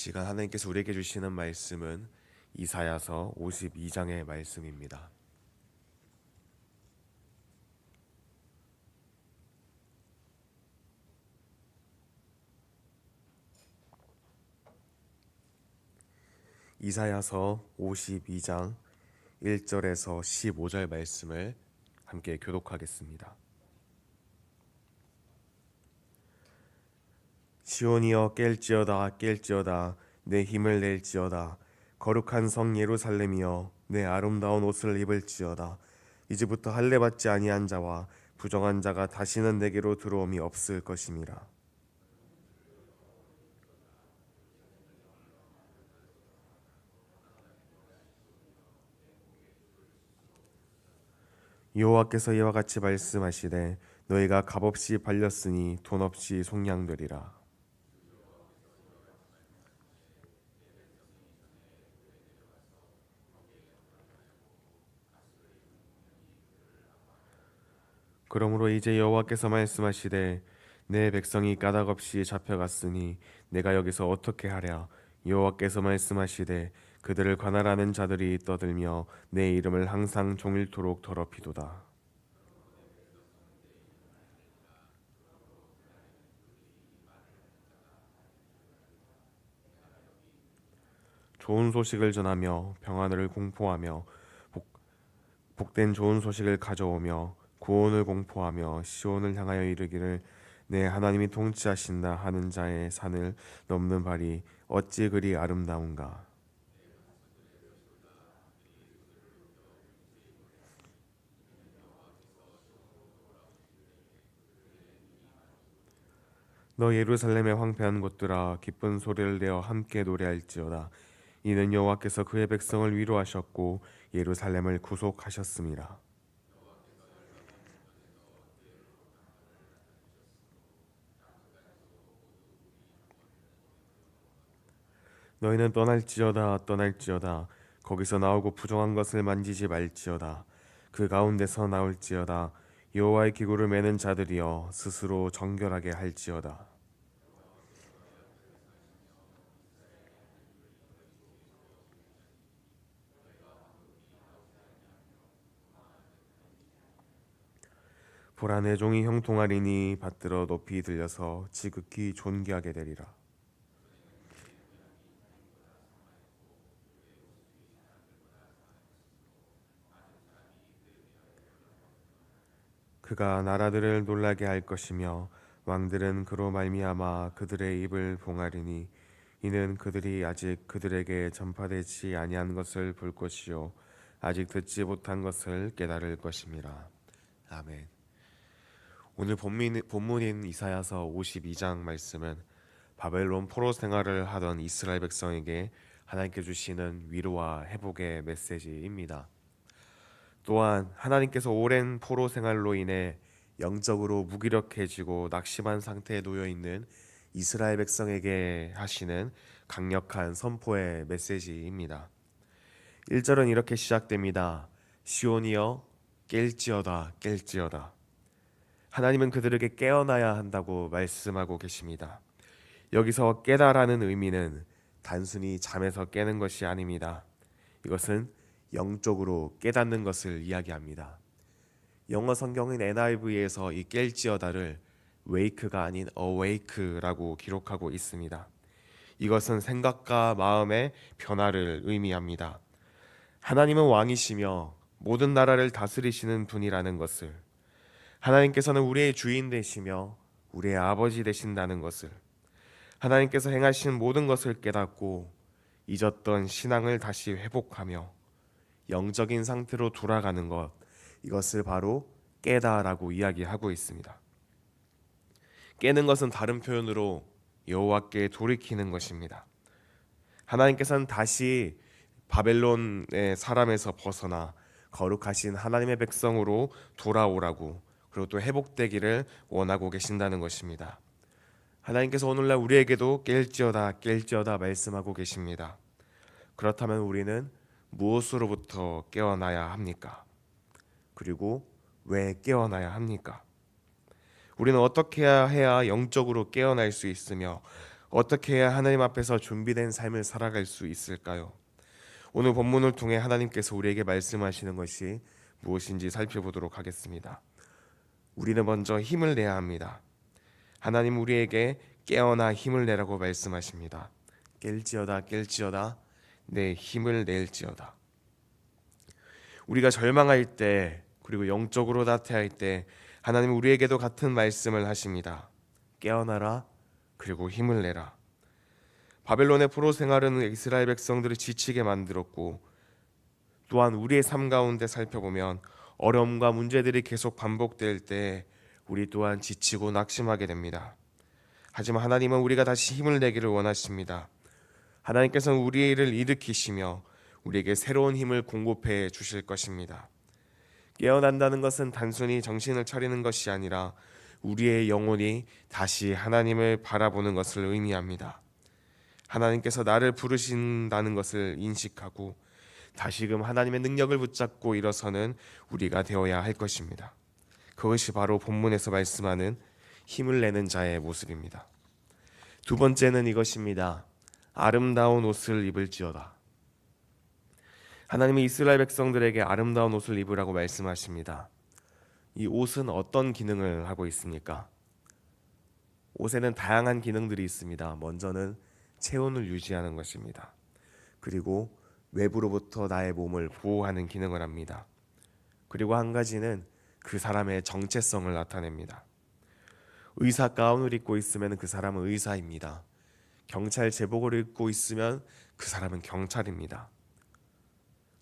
시간 하나님께서 우리에게 주시는 말씀은 이사야서 52장의 말씀입니다. 이사야서 52장 1절에서 15절 말씀을 함께 교독하겠습니다. 시온이여 깰지어다 깰지어다 내 힘을 낼지어다 거룩한 성 예루살렘이여 내 아름다운 옷을 입을지어다 이제부터 할례 받지 아니한 자와 부정한 자가 다시는 내게로 들어옴이 없을 것임이라. 여호와께서 이와 같이 말씀하시되 너희가 값없이 발렸으니 돈 없이 속량되리라. 그러므로 이제 여호와께서 말씀하시되 내 백성이 까닭없이 잡혀갔으니 내가 여기서 어떻게 하랴. 여호와께서 말씀하시되 그들을 관할하는 자들이 떠들며 내 이름을 항상 종일토록 더럽히도다. 좋은 소식을 전하며 평안을 공포하며 복된 좋은 소식을 가져오며 구원을 공포하며 시온을 향하여 이르기를 내 하나님이 통치하신다 하는 자의 산을 넘는 발이 어찌 그리 아름다운가. 너 예루살렘의 황폐한 곳들아 기쁜 소리를 내어 함께 노래할지어다. 이는 여호와께서 그의 백성을 위로하셨고 예루살렘을 구속하셨습니다. 너희는 떠날지어다 떠날지어다 거기서 나오고 부정한 것을 만지지 말지어다. 그 가운데서 나올지어다. 여호와의 기구를 매는 자들이여 스스로 정결하게 할지어다. 보라 내 종이 형통하리니 받들어 높이 들려서 지극히 존귀하게 되리라. 그가 나라들을 놀라게 할 것이며 왕들은 그로 말미암아 그들의 입을 봉하리니 이는 그들이 아직 그들에게 전파되지 아니한 것을 볼 것이요 아직 듣지 못한 것을 깨달을 것임이라. 아멘. 오늘 본문인 이사야서 52장 말씀은 바벨론 포로 생활을 하던 이스라엘 백성에게 하나님께 주시는 위로와 회복의 메시지입니다. 또한 하나님께서 오랜 포로 생활로 인해 영적으로 무기력해지고 낙심한 상태에 놓여 있는 이스라엘 백성에게 하시는 강력한 선포의 메시지입니다. 1절은 이렇게 시작됩니다. 시온이여 깰지어다 깰지어다. 하나님은 그들에게 깨어나야 한다고 말씀하고 계십니다. 여기서 깨다라는 의미는 단순히 잠에서 깨는 것이 아닙니다. 이것은 영적으로 깨닫는 것을 이야기합니다. 영어 성경인 NIV에서 이 깰지어다를 wake가 아닌 awake라고 기록하고 있습니다. 이것은 생각과 마음의 변화를 의미합니다. 하나님은 왕이시며 모든 나라를 다스리시는 분이라는 것을, 하나님께서는 우리의 주인 되시며 우리의 아버지 되신다는 것을, 하나님께서 행하신 모든 것을 깨닫고 잊었던 신앙을 다시 회복하며 영적인 상태로 돌아가는 것, 이것을 바로 깨다라고 이야기하고 있습니다. 깨는 것은 다른 표현으로 여호와께 돌이키는 것입니다. 하나님께서는 다시 바벨론의 사람에서 벗어나 거룩하신 하나님의 백성으로 돌아오라고, 그리고 또 회복되기를 원하고 계신다는 것입니다. 하나님께서 오늘날 우리에게도 깰지어다 깰지어다 말씀하고 계십니다. 그렇다면 우리는 무엇으로부터 깨어나야 합니까? 그리고 왜 깨어나야 합니까? 우리는 어떻게 해야 영적으로 깨어날 수 있으며 어떻게 해야 하나님 앞에서 준비된 삶을 살아갈 수 있을까요? 오늘 본문을 통해 하나님께서 우리에게 말씀하시는 것이 무엇인지 살펴보도록 하겠습니다. 우리는 먼저 힘을 내야 합니다. 하나님 우리에게 깨어나 힘을 내라고 말씀하십니다. 깰지어다 깰지어다 내 힘을 낼지어다. 우리가 절망할 때 그리고 영적으로 나태할 때 하나님 우리에게도 같은 말씀을 하십니다. 깨어나라 그리고 힘을 내라. 바벨론의 포로 생활은 이스라엘 백성들을 지치게 만들었고 또한 우리의 삶 가운데 살펴보면 어려움과 문제들이 계속 반복될 때 우리 또한 지치고 낙심하게 됩니다. 하지만 하나님은 우리가 다시 힘을 내기를 원하십니다. 하나님께서는 우리를 일으키시며 우리에게 새로운 힘을 공급해 주실 것입니다. 깨어난다는 것은 단순히 정신을 차리는 것이 아니라 우리의 영혼이 다시 하나님을 바라보는 것을 의미합니다. 하나님께서 나를 부르신다는 것을 인식하고 다시금 하나님의 능력을 붙잡고 일어서는 우리가 되어야 할 것입니다. 그것이 바로 본문에서 말씀하는 힘을 내는 자의 모습입니다. 두 번째는 이것입니다. 아름다운 옷을 입을지어다. 하나님이 이스라엘 백성들에게 아름다운 옷을 입으라고 말씀하십니다. 이 옷은 어떤 기능을 하고 있습니까? 옷에는 다양한 기능들이 있습니다. 먼저는 체온을 유지하는 것입니다. 그리고 외부로부터 나의 몸을 보호하는 기능을 합니다. 그리고 한 가지는 그 사람의 정체성을 나타냅니다. 의사 가운을 입고 있으면 그 사람은 의사입니다. 경찰 제복을 입고 있으면 그 사람은 경찰입니다.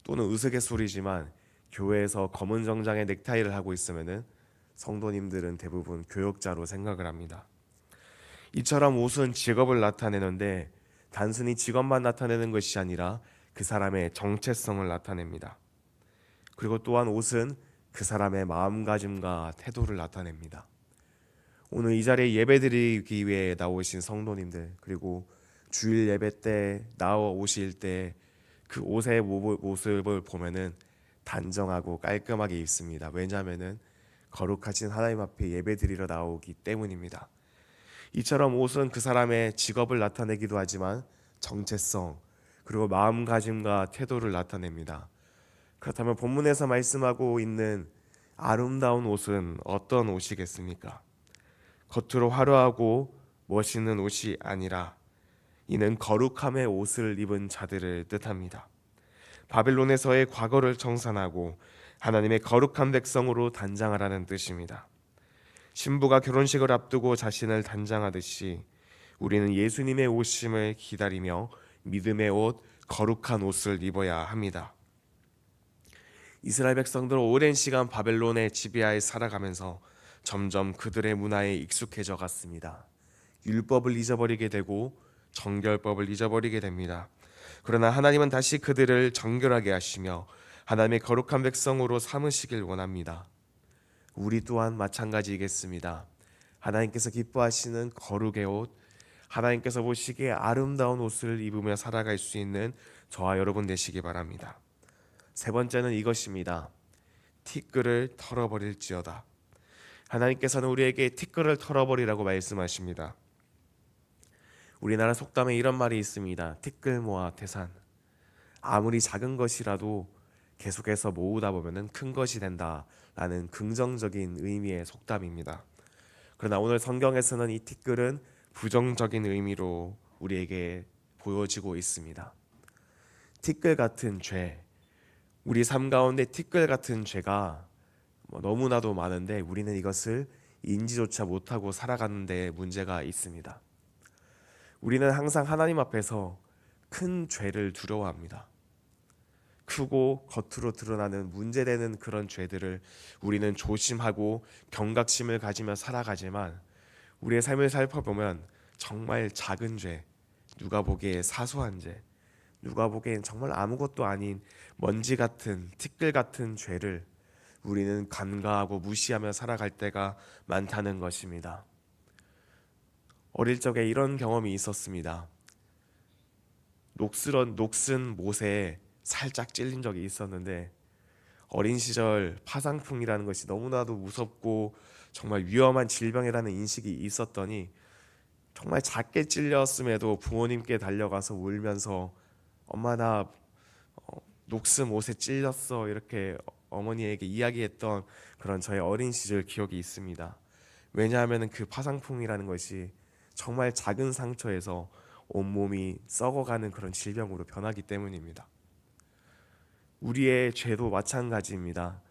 또는 우스갯소리지만 교회에서 검은 정장에 넥타이를 하고 있으면 성도님들은 대부분 교역자로 생각을 합니다. 이처럼 옷은 직업을 나타내는데 단순히 직업만 나타내는 것이 아니라 그 사람의 정체성을 나타냅니다. 그리고 또한 옷은 그 사람의 마음가짐과 태도를 나타냅니다. 오늘 이 자리에 예배드리기 위해 나오신 성도님들 그리고 주일 예배 때 나오실 때 그 옷의 모습을 보면은 단정하고 깔끔하게 입습니다. 왜냐하면은 거룩하신 하나님 앞에 예배드리러 나오기 때문입니다. 이처럼 옷은 그 사람의 직업을 나타내기도 하지만 정체성 그리고 마음가짐과 태도를 나타냅니다. 그렇다면 본문에서 말씀하고 있는 아름다운 옷은 어떤 옷이겠습니까? 겉으로 화려하고 멋있는 옷이 아니라 이는 거룩함의 옷을 입은 자들을 뜻합니다. 바벨론에서의 과거를 청산하고 하나님의 거룩한 백성으로 단장하라는 뜻입니다. 신부가 결혼식을 앞두고 자신을 단장하듯이 우리는 예수님의 오심을 기다리며 믿음의 옷, 거룩한 옷을 입어야 합니다. 이스라엘 백성들은 오랜 시간 바벨론의 지배하에 살아가면서 점점 그들의 문화에 익숙해져 갔습니다. 율법을 잊어버리게 되고 정결법을 잊어버리게 됩니다. 그러나 하나님은 다시 그들을 정결하게 하시며 하나님의 거룩한 백성으로 삼으시길 원합니다. 우리 또한 마찬가지이겠습니다. 하나님께서 기뻐하시는 거룩의 옷, 하나님께서 보시기에 아름다운 옷을 입으며 살아갈 수 있는 저와 여러분 되시기 바랍니다. 세 번째는 이것입니다. 티끌을 털어버릴지어다. 하나님께서는 우리에게 티끌을 털어버리라고 말씀하십니다. 우리나라 속담에 이런 말이 있습니다. 티끌 모아 태산. 아무리 작은 것이라도 계속해서 모으다 보면 큰 것이 된다라는 긍정적인 의미의 속담입니다. 그러나 오늘 성경에서는 이 티끌은 부정적인 의미로 우리에게 보여지고 있습니다. 티끌 같은 죄, 우리 삶 가운데 티끌 같은 죄가 너무나도 많은데 우리는 이것을 인지조차 못하고 살아가는 데 문제가 있습니다. 우리는 항상 하나님 앞에서 큰 죄를 두려워합니다. 크고 겉으로 드러나는 문제되는 그런 죄들을 우리는 조심하고 경각심을 가지며 살아가지만 우리의 삶을 살펴보면 정말 작은 죄, 누가 보기에 사소한 죄, 누가 보기엔 정말 아무것도 아닌 먼지 같은 티끌 같은 죄를 우리는 간과하고 무시하며 살아갈 때가 많다는 것입니다. 어릴 적에 이런 경험이 있었습니다. 녹슨 못에 살짝 찔린 적이 있었는데 어린 시절 파상풍이라는 것이 너무나도 무섭고 정말 위험한 질병이라는 인식이 있었더니 정말 작게 찔렸음에도 부모님께 달려가서 울면서 엄마 나 녹슨 옷에 찔렸어 이렇게 어머니에게 이야기했던 그런 저의 어린 시절 기억이 있습니다. 왜냐하면 그 파상풍이라는 것이 정말 작은 상처에서 온몸이 썩어가는 그런 질병으로 변하기 때문입니다. 우리의 죄도 마찬가지입니다.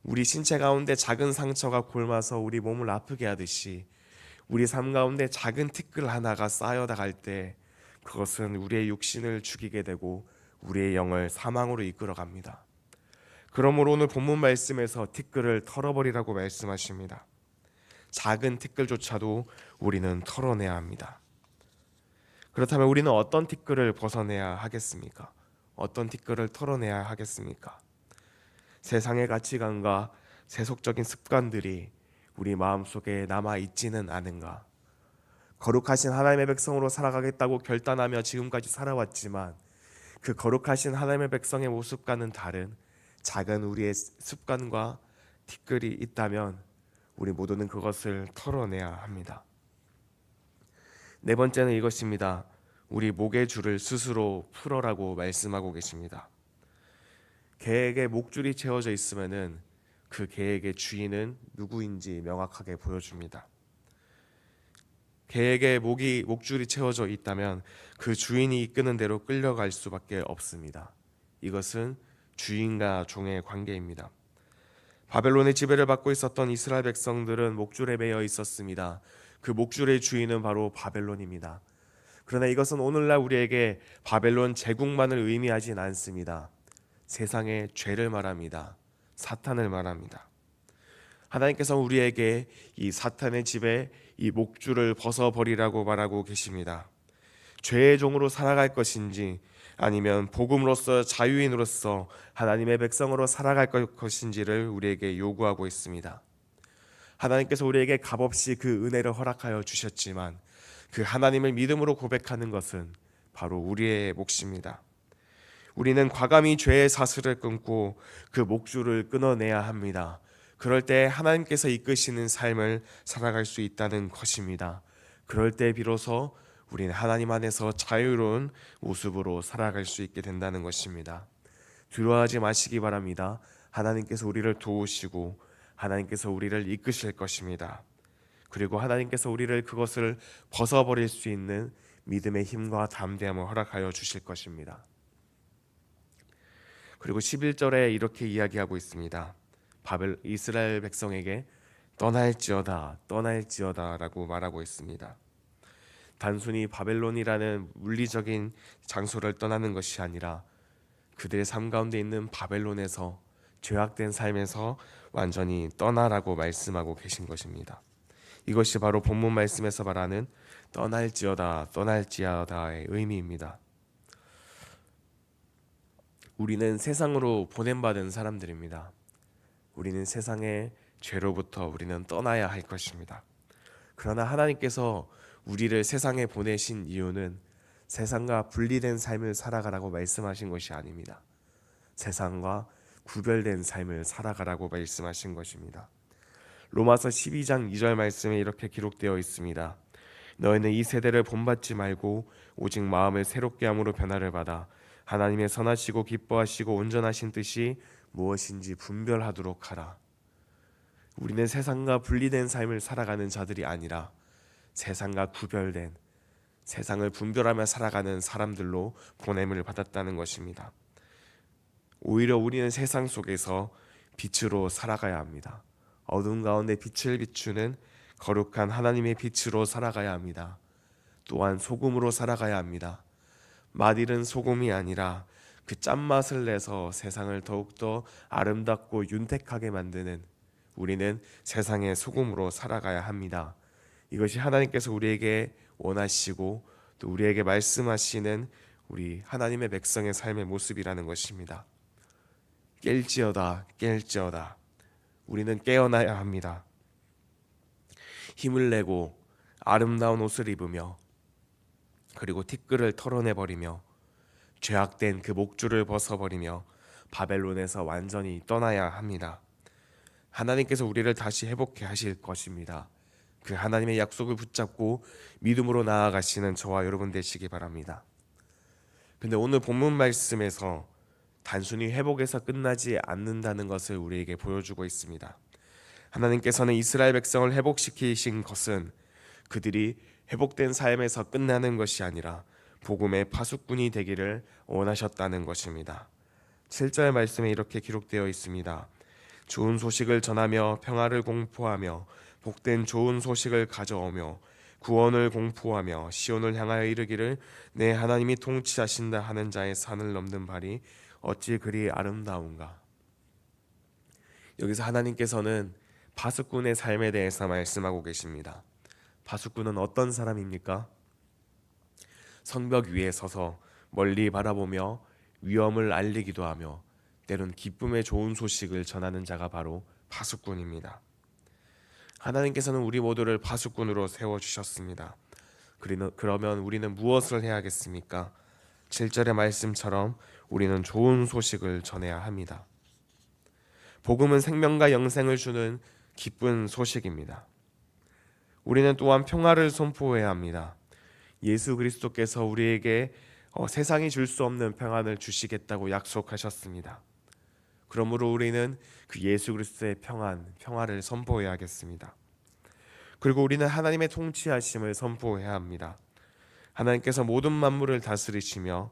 우리 신체 가운데 작은 상처가 골마서 우리 몸을 아프게 하듯이 우리 삶 가운데 작은 티끌 하나가 쌓여다 갈 때 그것은 우리의 육신을 죽이게 되고 우리의 영을 사망으로 이끌어 갑니다. 그러므로 오늘 본문 말씀에서 티끌을 털어버리라고 말씀하십니다. 작은 티끌조차도 우리는 털어내야 합니다. 그렇다면 우리는 어떤 티끌을 벗어내야 하겠습니까? 어떤 티끌을 털어내야 하겠습니까? 세상의 가치관과 세속적인 습관들이 우리 마음속에 남아있지는 않은가? 거룩하신 하나님의 백성으로 살아가겠다고 결단하며 지금까지 살아왔지만 그 거룩하신 하나님의 백성의 모습과는 다른 작은 우리의 습관과 티끌이 있다면 우리 모두는 그것을 털어내야 합니다. 네 번째는 이것입니다. 우리 목의 줄을 스스로 풀어라고 말씀하고 계십니다. 개에게 목줄이 채워져 있으면은 그 개에게 주인은 누구인지 명확하게 보여줍니다. 개에게 목줄이 채워져 있다면 그 주인이 이끄는 대로 끌려갈 수밖에 없습니다. 이것은 주인과 종의 관계입니다. 바벨론의 지배를 받고 있었던 이스라엘 백성들은 목줄에 매여 있었습니다. 그 목줄의 주인은 바로 바벨론입니다. 그러나 이것은 오늘날 우리에게 바벨론 제국만을 의미하진 않습니다. 세상의 죄를 말합니다. 사탄을 말합니다. 하나님께서 우리에게 이 사탄의 집에 이 목줄을 벗어버리라고 말하고 계십니다. 죄의 종으로 살아갈 것인지 아니면 복음으로서 자유인으로서 하나님의 백성으로 살아갈 것인지를 우리에게 요구하고 있습니다. 하나님께서 우리에게 값없이 그 은혜를 허락하여 주셨지만 그 하나님을 믿음으로 고백하는 것은 바로 우리의 몫입니다. 우리는 과감히 죄의 사슬을 끊고 그 목줄을 끊어내야 합니다. 그럴 때 하나님께서 이끄시는 삶을 살아갈 수 있다는 것입니다. 그럴 때 비로소 우리는 하나님 안에서 자유로운 모습으로 살아갈 수 있게 된다는 것입니다. 두려워하지 마시기 바랍니다. 하나님께서 우리를 도우시고 하나님께서 우리를 이끄실 것입니다. 그리고 하나님께서 우리를 그것을 벗어버릴 수 있는 믿음의 힘과 담대함을 허락하여 주실 것입니다. 그리고 11절에 이렇게 이야기하고 있습니다. 이스라엘 백성에게 떠날지어다 라고 말하고 있습니다. 단순히 바벨론이라는 물리적인 장소를 떠나는 것이 아니라 그들의 삶 가운데 있는 바벨론에서 죄악된 삶에서 완전히 떠나라고 말씀하고 계신 것입니다. 이것이 바로 본문 말씀에서 말하는 떠날지어다의 의미입니다. 우리는 세상으로 보냄받은 사람들입니다. 우리는 세상의 죄로부터 우리는 떠나야 할 것입니다. 그러나 하나님께서 우리를 세상에 보내신 이유는 세상과 분리된 삶을 살아가라고 말씀하신 것이 아닙니다. 세상과 구별된 삶을 살아가라고 말씀하신 것입니다. 로마서 12장 2절 말씀에 이렇게 기록되어 있습니다. 너희는 이 세대를 본받지 말고 오직 마음을 새롭게 함으로 변화를 받아 하나님의 선하시고 기뻐하시고 온전하신 뜻이 무엇인지 분별하도록 하라. 우리는 세상과 분리된 삶을 살아가는 자들이 아니라 세상과 구별된, 세상을 분별하며 살아가는 사람들로 보냄을 받았다는 것입니다. 오히려 우리는 세상 속에서 빛으로 살아가야 합니다. 어둠 가운데 빛을 비추는 거룩한 하나님의 빛으로 살아가야 합니다. 또한 소금으로 살아가야 합니다. 맛있는 소금이 아니라 그 짠맛을 내서 세상을 더욱더 아름답고 윤택하게 만드는 우리는 세상의 소금으로 살아가야 합니다. 이것이 하나님께서 우리에게 원하시고 또 우리에게 말씀하시는 우리 하나님의 백성의 삶의 모습이라는 것입니다. 깰지어다 우리는 깨어나야 합니다. 힘을 내고 아름다운 옷을 입으며 그리고 티끌을 털어내버리며 죄악된 그 목줄을 벗어버리며 바벨론에서 완전히 떠나야 합니다. 하나님께서 우리를 다시 회복해 하실 것입니다. 그 하나님의 약속을 붙잡고 믿음으로 나아가시는 저와 여러분 되시기 바랍니다. 근데 오늘 본문 말씀에서 단순히 회복에서 끝나지 않는다는 것을 우리에게 보여주고 있습니다. 하나님께서는 이스라엘 백성을 회복시키신 것은 그들이 회복된 삶에서 끝나는 것이 아니라 복음의 파수꾼이 되기를 원하셨다는 것입니다. 7절 말씀에 이렇게 기록되어 있습니다. 좋은 소식을 전하며 평화를 공포하며 복된 좋은 소식을 가져오며 구원을 공포하며 시온을 향하여 이르기를 내 하나님이 통치하신다 하는 자의 산을 넘는 발이 어찌 그리 아름다운가. 여기서 하나님께서는 파수꾼의 삶에 대해서 말씀하고 계십니다. 파수꾼은 어떤 사람입니까? 성벽 위에 서서 멀리 바라보며 위험을 알리기도 하며 때론 기쁨의 좋은 소식을 전하는 자가 바로 파수꾼입니다. 하나님께서는 우리 모두를 파수꾼으로 세워주셨습니다. 그러면 우리는 무엇을 해야겠습니까? 7절의 말씀처럼 우리는 좋은 소식을 전해야 합니다. 복음은 생명과 영생을 주는 기쁜 소식입니다. 우리는 또한 평화를 선포해야 합니다. 예수 그리스도께서 우리에게 세상이 줄 수 없는 평안을 주시겠다고 약속하셨습니다. 그러므로 우리는 그 예수 그리스도의 평화를 선포해야겠습니다. 그리고 우리는 하나님의 통치하심을 선포해야 합니다. 하나님께서 모든 만물을 다스리시며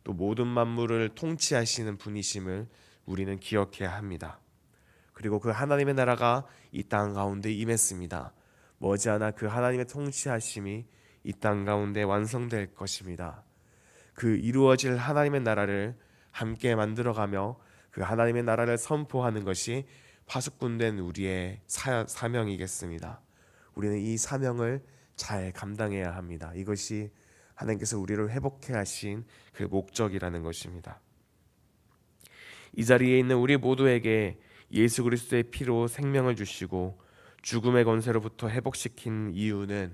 또 모든 만물을 통치하시는 분이심을 우리는 기억해야 합니다. 그리고 그 하나님의 나라가 이 땅 가운데 임했습니다. 머지않아 그 하나님의 통치하심이 이 땅 가운데 완성될 것입니다. 그 이루어질 하나님의 나라를 함께 만들어가며 그 하나님의 나라를 선포하는 것이 파수꾼된 우리의 사명이겠습니다. 우리는 이 사명을 잘 감당해야 합니다. 이것이 하나님께서 우리를 회복해 하신 그 목적이라는 것입니다. 이 자리에 있는 우리 모두에게 예수 그리스도의 피로 생명을 주시고 죽음의 권세로부터 회복시킨 이유는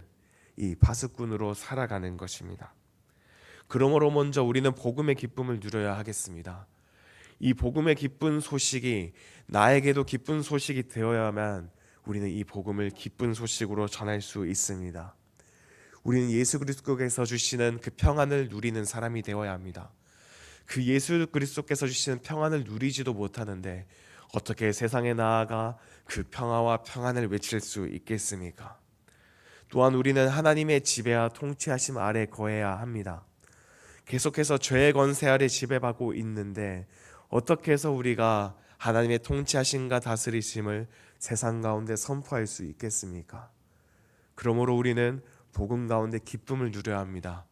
이 파수꾼으로 살아가는 것입니다. 그러므로 먼저 우리는 복음의 기쁨을 누려야 하겠습니다. 이 복음의 기쁜 소식이 나에게도 기쁜 소식이 되어야만 우리는 이 복음을 기쁜 소식으로 전할 수 있습니다. 우리는 예수 그리스도께서 주시는 그 평안을 누리는 사람이 되어야 합니다. 그 예수 그리스도께서 주시는 평안을 누리지도 못하는데 어떻게 세상에 나아가 그 평화와 평안을 외칠 수 있겠습니까? 또한 우리는 하나님의 지배와 통치하심 아래 거해야 합니다. 계속해서 죄의 권세 아래 지배받고 있는데 어떻게 해서 우리가 하나님의 통치하심과 다스리심을 세상 가운데 선포할 수 있겠습니까? 그러므로 우리는 복음 가운데 기쁨을 누려야 합니다.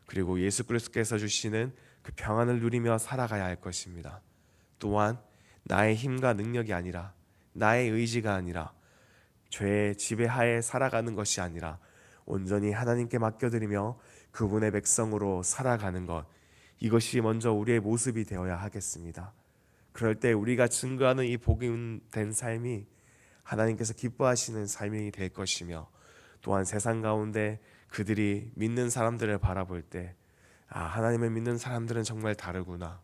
그리고 예수 그리스도께서 주시는 그 평안을 누리며 살아가야 할 것입니다. 또한 나의 힘과 능력이 아니라 나의 의지가 아니라 죄의 지배하에 살아가는 것이 아니라 온전히 하나님께 맡겨드리며 그분의 백성으로 살아가는 것, 이것이 먼저 우리의 모습이 되어야 하겠습니다. 그럴 때 우리가 증거하는 이 복음된 삶이 하나님께서 기뻐하시는 삶이 될 것이며 또한 세상 가운데 그들이 믿는 사람들을 바라볼 때 하나님을 믿는 사람들은 정말 다르구나.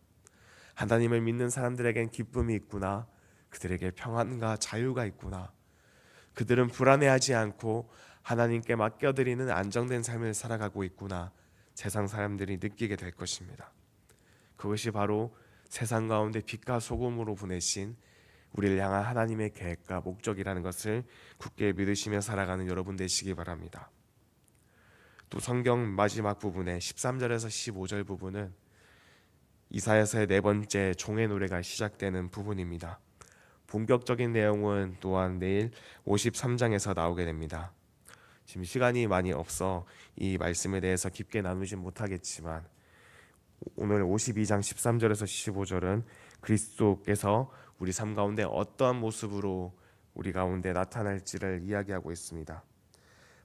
하나님을 믿는 사람들에겐 기쁨이 있구나. 그들에게 평안과 자유가 있구나. 그들은 불안해하지 않고 하나님께 맡겨드리는 안정된 삶을 살아가고 있구나. 세상 사람들이 느끼게 될 것입니다. 그것이 바로 세상 가운데 빛과 소금으로 보내신 우리를 향한 하나님의 계획과 목적이라는 것을 굳게 믿으시며 살아가는 여러분 되시기 바랍니다. 또 성경 마지막 부분에 13절에서 15절 부분은 이사야서의 네 번째 종의 노래가 시작되는 부분입니다. 본격적인 내용은 또한 내일 53장에서 나오게 됩니다. 지금 시간이 많이 없어 이 말씀에 대해서 깊게 나누진 못하겠지만 오늘 52장 13절에서 15절은 그리스도께서 우리 삶 가운데 어떠한 모습으로 우리 가운데 나타날지를 이야기하고 있습니다.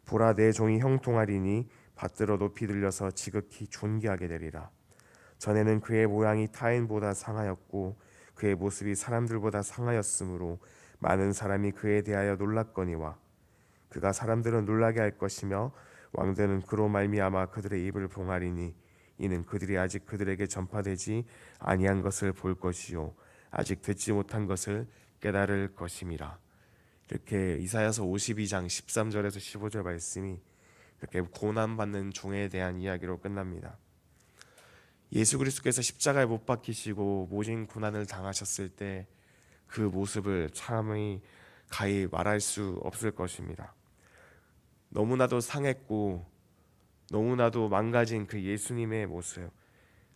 보라 내 종이 형통하리니 받들어 높이 들려서 지극히 존귀하게 되리라. 전에는 그의 모양이 타인보다 상하였고 그의 모습이 사람들보다 상하였으므로 많은 사람이 그에 대하여 놀랐거니와 그가 사람들은 놀라게 할 것이며 왕들은 그로 말미암아 그들의 입을 봉하리니 이는 그들이 아직 그들에게 전파되지 아니한 것을 볼 것이요 아직 듣지 못한 것을 깨달을 것임이라. 이렇게 이사야서 52장 13절에서 15절 말씀이 이렇게 고난받는 종에 대한 이야기로 끝납니다. 예수 그리스도께서 십자가에 못 박히시고 모진 고난을 당하셨을 때 그 모습을 참이 가히 말할 수 없을 것입니다. 너무나도 상했고 너무나도 망가진 그 예수님의 모습.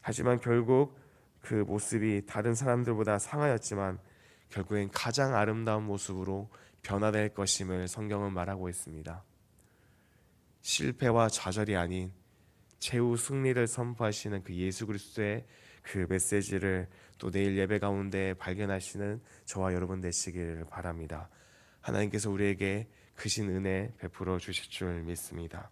하지만 결국 그 모습이 다른 사람들보다 상하였지만 결국엔 가장 아름다운 모습으로 변화될 것임을 성경은 말하고 있습니다. 실패와 좌절이 아닌 최후 승리를 선포하시는 그 예수 그리스도의 그 메시지를 또 내일 예배 가운데 발견하시는 저와 여러분 되시기를 바랍니다. 하나님께서 우리에게 크신 은혜 베풀어 주실 줄 믿습니다.